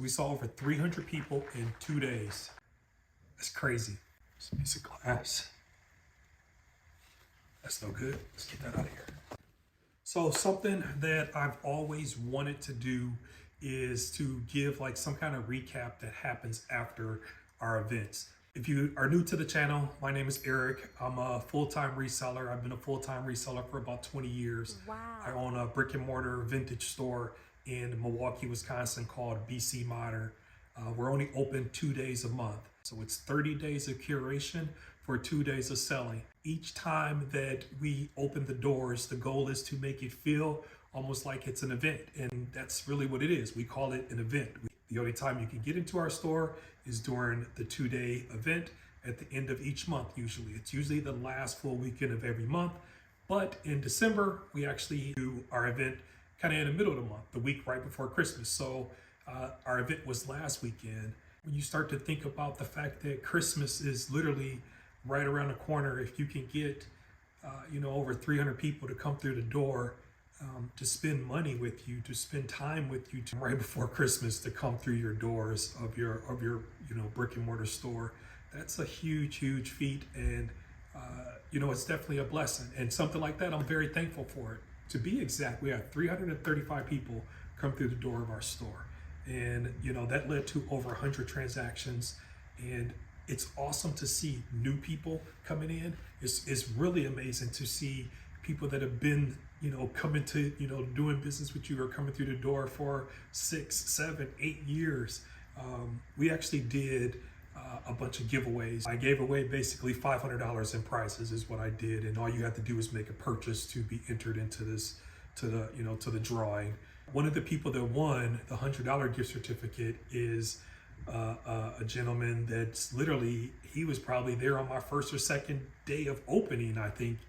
We saw over 300 people in 2 days. That's crazy. It's a piece of glass. That's no good. Let's get that out of here. So something that I've always wanted to do is to give like some kind of recap that happens after our events. If you are new to the channel, my name is Eric. I'm a full-time reseller. I've been a full-time reseller for about 20 years. Wow. I own a brick and mortar vintage store in Milwaukee, Wisconsin called BC Modern. We're only open 2 days a month. So it's 30 days of curation for 2 days of selling. Each time that we open the doors, the goal is to make it feel almost like it's an event. And that's really what it is. We call it an event. The only time you can get into our store is during the 2-day event at the end of each month, usually. It's usually the last full weekend of every month. But in December, we actually do our event kind of in the middle of the month, the week right before Christmas. So our event was last weekend. When you start to think about the fact that Christmas is literally right around the corner, if you can get over 300 people to come through the door to spend money with you, to spend time with you right before Christmas, to come through your doors of your brick and mortar store, that's a huge feat. And it's definitely a blessing, and something like that I'm very thankful for it. To be exact, we had 335 people come through the door of our store, and that led to over 100 transactions. And it's awesome to see new people coming in. It's really amazing to see people that have been coming to doing business with you or coming through the door for 6, 7, 8 years. We actually did a bunch of giveaways. I gave away basically $500 in prizes is what I did, and all you have to do is make a purchase to be entered into this, to the drawing. One of the people that won the $100 gift certificate is a gentleman that's literally, he was probably there on my first or second day of opening, I think,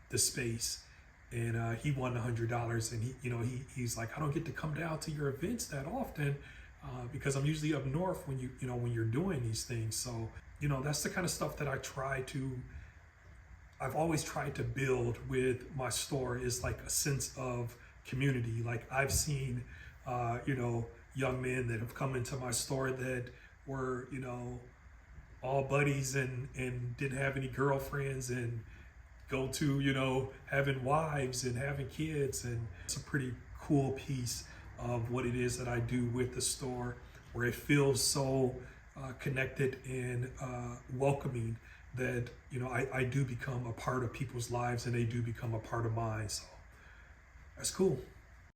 the space, and he won $100. And he's like, I don't get to come down to your events that often because I'm usually up north when when you're doing these things. So that's the kind of stuff that I've always tried to build with my store, is like a sense of community. Like I've seen young men that have come into my store that were all buddies and didn't have any girlfriends, and go to having wives and having kids. And it's a pretty cool piece of what it is that I do with the store, where it feels so connected and welcoming that I do become a part of people's lives, and they do become a part of mine. So that's cool.